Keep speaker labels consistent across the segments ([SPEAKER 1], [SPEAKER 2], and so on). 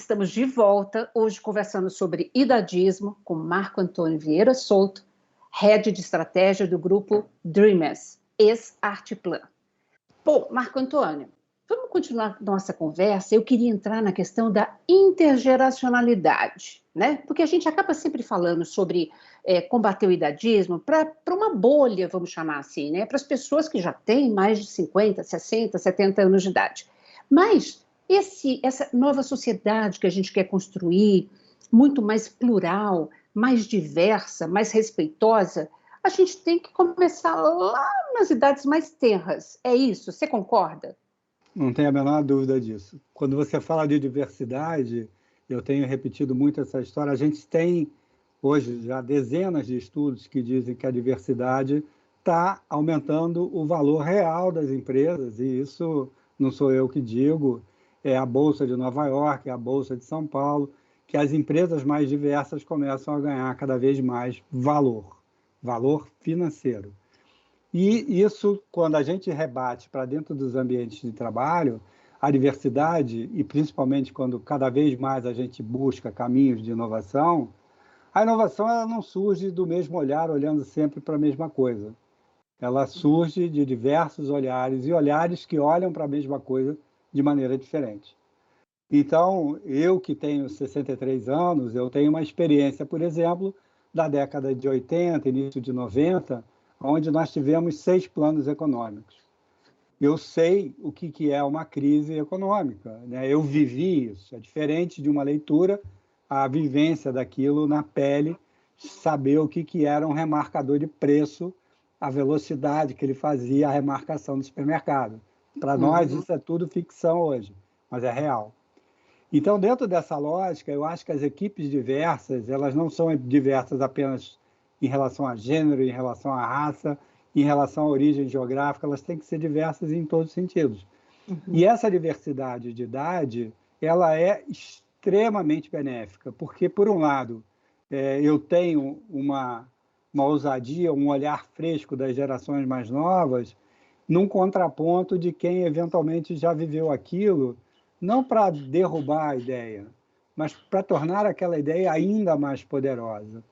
[SPEAKER 1] estamos de volta, hoje conversando sobre idadismo com Marco Antônio Vieira Souto, Head de Estratégia do grupo Dreamers, ex-Arteplan. Bom, Marco Antônio, vamos continuar nossa conversa. Eu queria entrar na questão da intergeracionalidade, né? Porque a gente acaba sempre falando sobre combater o idadismo para uma bolha, vamos chamar assim, né? Para as pessoas que já têm mais de 50, 60, 70 anos de idade. Mas essa nova sociedade que a gente quer construir, muito mais plural, mais diversa, mais respeitosa, a gente tem que começar lá nas idades mais tenras. É isso? Você concorda?
[SPEAKER 2] Não tenho a menor dúvida disso. Quando você fala de diversidade, eu tenho repetido muito essa história, a gente tem hoje já dezenas de estudos que dizem que a diversidade está aumentando o valor real das empresas, e isso não sou eu que digo, é a Bolsa de Nova York, é a Bolsa de São Paulo, que as empresas mais diversas começam a ganhar cada vez mais valor financeiro. E isso, quando a gente rebate para dentro dos ambientes de trabalho, a diversidade, e principalmente quando cada vez mais a gente busca caminhos de inovação, a inovação ela não surge do mesmo olhar, olhando sempre para a mesma coisa. Ela surge de diversos olhares, e olhares que olham para a mesma coisa de maneira diferente. Então, eu que tenho 63 anos, eu tenho uma experiência, por exemplo, da década de 80, início de 90, onde nós tivemos 6 planos econômicos. Eu sei o que é uma crise econômica, né? Eu vivi isso. É diferente de uma leitura, a vivência daquilo na pele, saber o que era um remarcador de preço, a velocidade que ele fazia a remarcação do supermercado. Para nós, isso é tudo ficção hoje, mas é real. Então, dentro dessa lógica, eu acho que as equipes diversas, elas não são diversas apenas em relação a gênero, em relação à raça, em relação à origem geográfica, elas têm que ser diversas em todos os sentidos. E essa diversidade de idade, ela é extremamente benéfica, porque, por um lado, eu tenho uma ousadia, um olhar fresco das gerações mais novas, num contraponto de quem eventualmente já viveu aquilo, não para derrubar a ideia, mas para tornar aquela ideia ainda mais poderosa.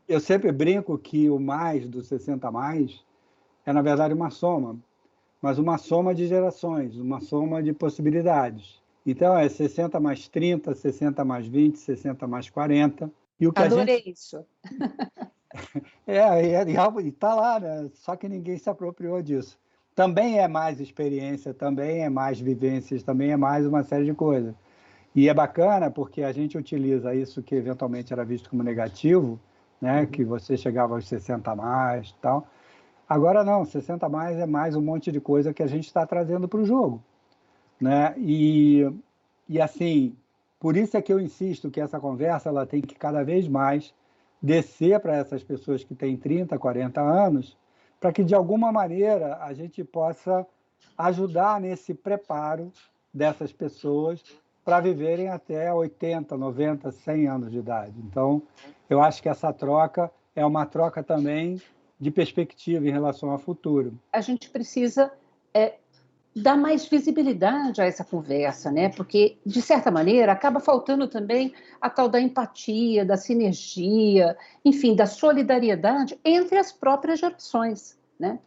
[SPEAKER 2] Eu sempre brinco que o mais do 60 mais é, na verdade, uma soma, mas uma soma de gerações, uma soma de possibilidades. Então, é 60 mais 30, 60 mais 20, 60 mais 40. E o que
[SPEAKER 1] Adorei isso.
[SPEAKER 2] E está lá, né? Só que ninguém se apropriou disso. Também é mais experiência, também é mais vivências, também é mais uma série de coisas. E é bacana porque a gente utiliza isso que eventualmente era visto como negativo, né? Que você chegava aos 60 a mais e tal. Agora não, 60 a mais é mais um monte de coisa que a gente está trazendo para o jogo, né? E assim, por isso é que eu insisto que essa conversa ela tem que cada vez mais descer para essas pessoas que têm 30, 40 anos, para que, de alguma maneira, a gente possa ajudar nesse preparo dessas pessoas para viverem até 80, 90, 100 anos de idade. Então, eu acho que essa troca é uma troca também de perspectiva em relação ao futuro.
[SPEAKER 1] A gente precisa dar mais visibilidade a essa conversa, né? Porque, de certa maneira, acaba faltando também a tal da empatia, da sinergia, enfim, da solidariedade entre as próprias gerações, né?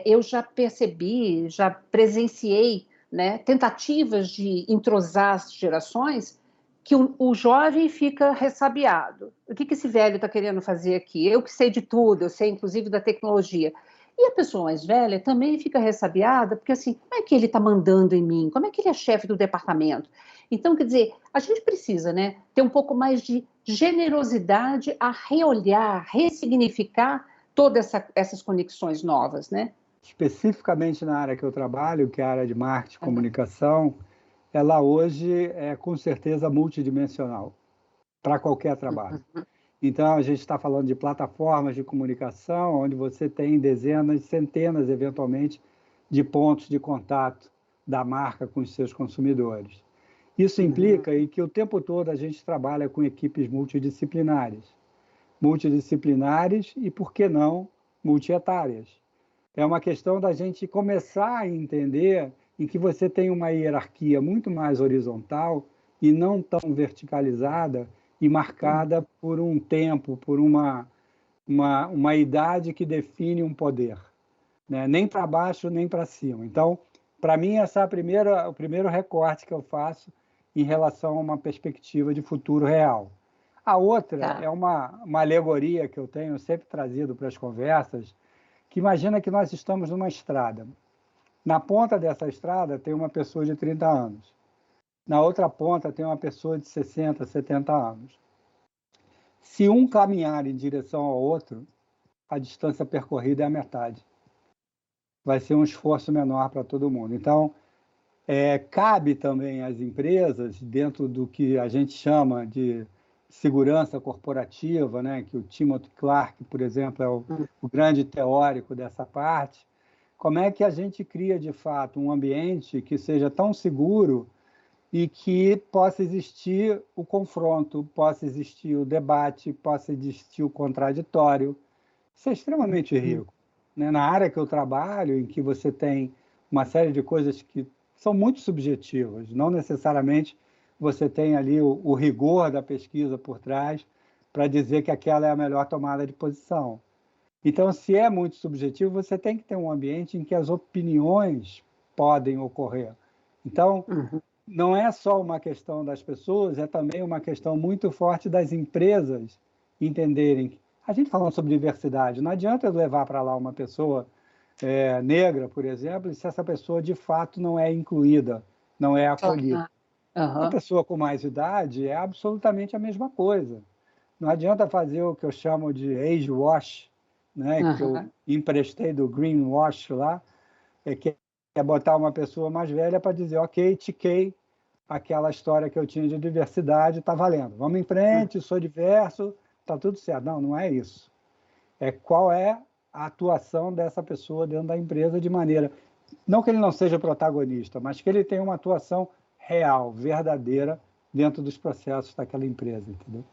[SPEAKER 1] Eu já percebi, já presenciei, né, tentativas de entrosar as gerações que o jovem fica ressabiado. O que esse velho está querendo fazer aqui? Eu que sei de tudo, eu sei inclusive da tecnologia. E a pessoa mais velha também fica ressabiada, porque assim, como é que ele está mandando em mim? Como é que ele é chefe do departamento? Então, quer dizer, a gente precisa, né, ter um pouco mais de generosidade a reolhar, ressignificar todas essas conexões novas, né?
[SPEAKER 2] Especificamente na área que eu trabalho, que é a área de marketing e comunicação, ela hoje é com certeza multidimensional para qualquer trabalho. Então, a gente está falando de plataformas de comunicação, onde você tem dezenas, centenas, eventualmente, de pontos de contato da marca com os seus consumidores. Isso implica que o tempo todo a gente trabalha com equipes multidisciplinares. Multidisciplinares e, por que não, multietárias. É uma questão da gente começar a entender em que você tem uma hierarquia muito mais horizontal e não tão verticalizada e marcada por um tempo, por uma idade que define um poder, né? Nem para baixo, nem para cima. Então, para mim, essa é o primeiro recorte que eu faço em relação a uma perspectiva de futuro real. A outra
[SPEAKER 1] Tá.
[SPEAKER 2] é uma alegoria que eu tenho sempre trazido para as conversas, que imagina que nós estamos numa estrada. Na ponta dessa estrada tem uma pessoa de 30 anos. Na outra ponta tem uma pessoa de 60, 70 anos. Se um caminhar em direção ao outro, a distância percorrida é a metade. Vai ser um esforço menor para todo mundo. Então, cabe também às empresas, dentro do que a gente chama de segurança corporativa, né, que o Timothy Clark, por exemplo, é o grande teórico dessa parte, como é que a gente cria, de fato, um ambiente que seja tão seguro e que possa existir o confronto, possa existir o debate, possa existir o contraditório. Isso é extremamente rico, né? Na área que eu trabalho, em que você tem uma série de coisas que são muito subjetivas, não necessariamente você tem ali o rigor da pesquisa por trás para dizer que aquela é a melhor tomada de posição. Então, se é muito subjetivo, você tem que ter um ambiente em que as opiniões podem ocorrer. Então, não é só uma questão das pessoas, é também uma questão muito forte das empresas entenderem. A gente falando sobre diversidade, não adianta eu levar para lá uma pessoa negra, por exemplo, e se essa pessoa de fato não é incluída, não é acolhida. A pessoa com mais idade é absolutamente a mesma coisa. Não adianta fazer o que eu chamo de age wash, né, que eu emprestei do greenwash lá, que é botar uma pessoa mais velha para dizer, ok, tiquei aquela história que eu tinha de diversidade, está valendo. Vamos em frente, sou diverso, está tudo certo. Não, não é isso. É qual é a atuação dessa pessoa dentro da empresa de maneira... Não que ele não seja protagonista, mas que ele tenha uma atuação real, verdadeira, dentro dos processos daquela empresa, entendeu?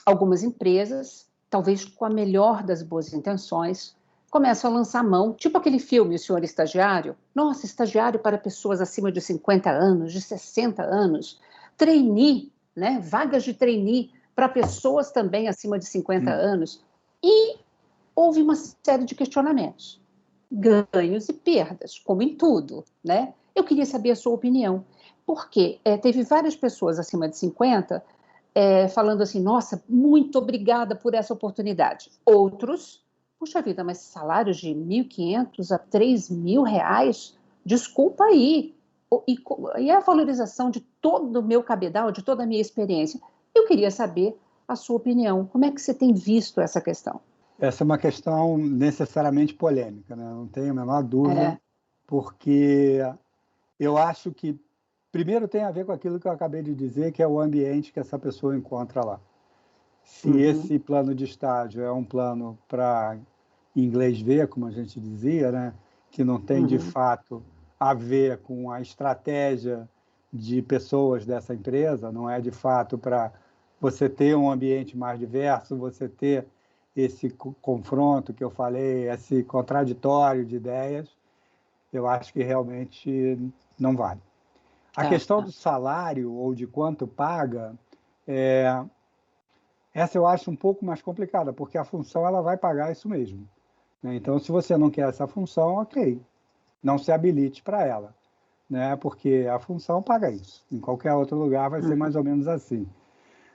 [SPEAKER 1] Algumas empresas, talvez com a melhor das boas intenções, começam a lançar mão, tipo aquele filme O Senhor Estagiário. Nossa, estagiário para pessoas acima de 50 anos, de 60 anos. Trainee, né? Vagas de trainee para pessoas também acima de 50 anos. E houve uma série de questionamentos, ganhos e perdas, como em tudo, né? Eu queria saber a sua opinião, porque teve várias pessoas acima de 50 falando assim, nossa, muito obrigada por essa oportunidade. Outros, puxa vida, mas salários de 1.500 a 3.000 reais, desculpa aí. E a valorização de todo o meu cabedal, de toda a minha experiência. Eu queria saber a sua opinião. Como é que você tem visto essa questão?
[SPEAKER 2] Essa é uma questão necessariamente polêmica, né? Não tenho a menor dúvida, porque eu acho que, primeiro, tem a ver com aquilo que eu acabei de dizer, que é o ambiente que essa pessoa encontra lá. Se esse plano de estágio é um plano para inglês ver, como a gente dizia, né? Que não tem, de fato, a ver com a estratégia de pessoas dessa empresa, não é, de fato, para você ter um ambiente mais diverso, você ter esse confronto que eu falei, esse contraditório de ideias, eu acho que realmente não vale. A questão do salário ou de quanto paga, essa eu acho um pouco mais complicada, porque a função ela vai pagar isso mesmo, né? Então, se você não quer essa função, ok, não se habilite para ela, né? Porque a função paga isso. Em qualquer outro lugar vai ser mais ou menos assim.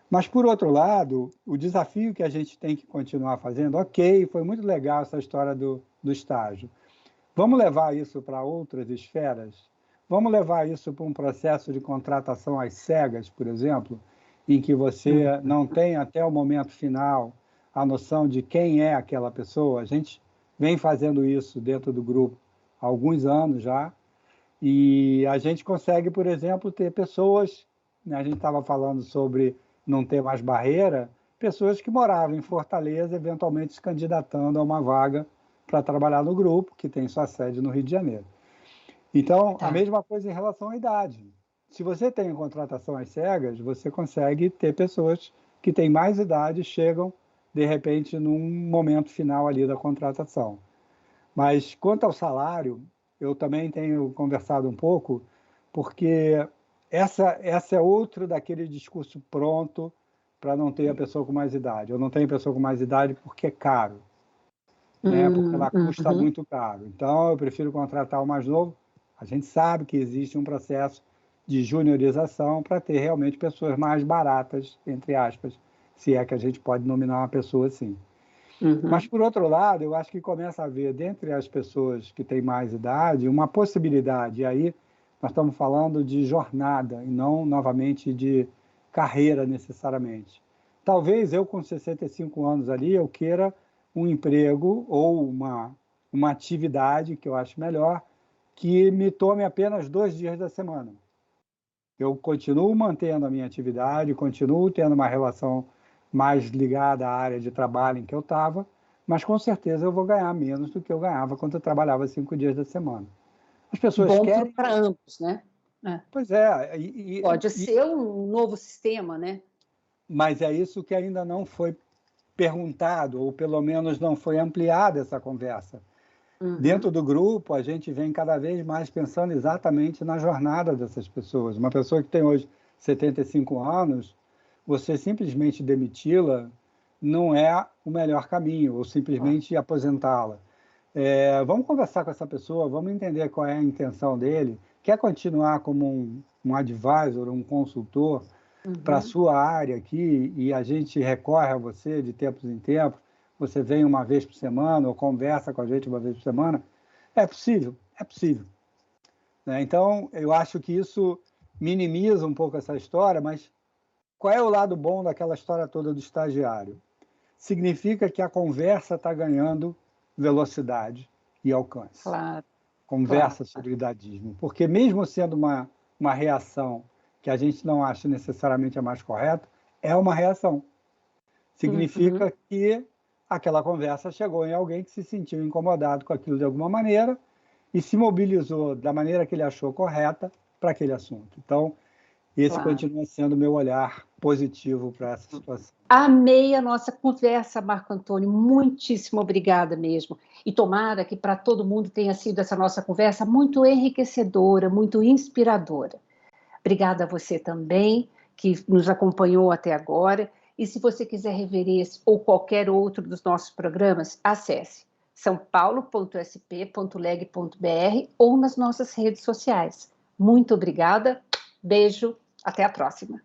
[SPEAKER 2] Mas, por outro lado, o desafio que a gente tem que continuar fazendo, ok, foi muito legal essa história do estágio. Vamos levar isso para outras esferas? Vamos levar isso para um processo de contratação às cegas, por exemplo, em que você não tem até o momento final a noção de quem é aquela pessoa? A gente vem fazendo isso dentro do grupo há alguns anos já, e a gente consegue, por exemplo, ter pessoas, né, a gente estava falando sobre não ter mais barreira, pessoas que moravam em Fortaleza, eventualmente se candidatando a uma vaga para trabalhar no grupo, que tem sua sede no Rio de Janeiro. Então, a mesma coisa em relação à idade. Se você tem contratação às cegas, você consegue ter pessoas que têm mais idade e chegam, de repente, num momento final ali da contratação. Mas, quanto ao salário, eu também tenho conversado um pouco, porque essa é outro daquele discurso pronto para não ter a pessoa com mais idade. Eu não tenho pessoa com mais idade porque é caro, né? Porque ela custa muito caro. Então, eu prefiro contratar o mais novo. A gente sabe que existe um processo de juniorização para ter realmente pessoas mais baratas, entre aspas, se é que a gente pode nominar uma pessoa assim. Mas, por outro lado, eu acho que começa a haver, dentre as pessoas que têm mais idade, uma possibilidade. E aí, nós estamos falando de jornada e não, novamente, de carreira, necessariamente. Talvez eu, com 65 anos ali, eu queira um emprego ou uma atividade, que eu acho melhor, que me tome apenas 2 dias da semana. Eu continuo mantendo a minha atividade, continuo tendo uma relação mais ligada à área de trabalho em que eu estava, mas com certeza eu vou ganhar menos do que eu ganhava quando eu trabalhava 5 dias da semana. As pessoas
[SPEAKER 1] Bom
[SPEAKER 2] querem...
[SPEAKER 1] para ambos, né?
[SPEAKER 2] Pois é.
[SPEAKER 1] Pode ser um novo sistema, né?
[SPEAKER 2] Mas é isso que ainda não foi perguntado, ou pelo menos não foi ampliada essa conversa. Dentro do grupo, a gente vem cada vez mais pensando exatamente na jornada dessas pessoas. Uma pessoa que tem hoje 75 anos, você simplesmente demiti-la não é o melhor caminho, ou simplesmente aposentá-la. Vamos conversar com essa pessoa, vamos entender qual é a intenção dele. Quer continuar como um advisor, um consultor para a sua área aqui, e a gente recorre a você de tempos em tempos, você vem uma vez por semana ou conversa com a gente uma vez por semana, é possível, é possível. Né? Então, eu acho que isso minimiza um pouco essa história, mas qual é o lado bom daquela história toda do estagiário? Significa que a conversa está ganhando velocidade e alcance.
[SPEAKER 1] Claro.
[SPEAKER 2] Conversa sobre idadismo. Porque mesmo sendo uma reação que a gente não acha necessariamente a mais correta, é uma reação. Significa que aquela conversa chegou em alguém que se sentiu incomodado com aquilo de alguma maneira e se mobilizou da maneira que ele achou correta para aquele assunto. Então, esse continua sendo o meu olhar positivo para essa situação.
[SPEAKER 1] Amei a nossa conversa, Marco Antônio. Muitíssimo obrigada mesmo. E tomara que para todo mundo tenha sido essa nossa conversa muito enriquecedora, muito inspiradora. Obrigada a você também, que nos acompanhou até agora. E se você quiser rever esse ou qualquer outro dos nossos programas, acesse saopaulo.sp.leg.br ou nas nossas redes sociais. Muito obrigada, beijo, até a próxima.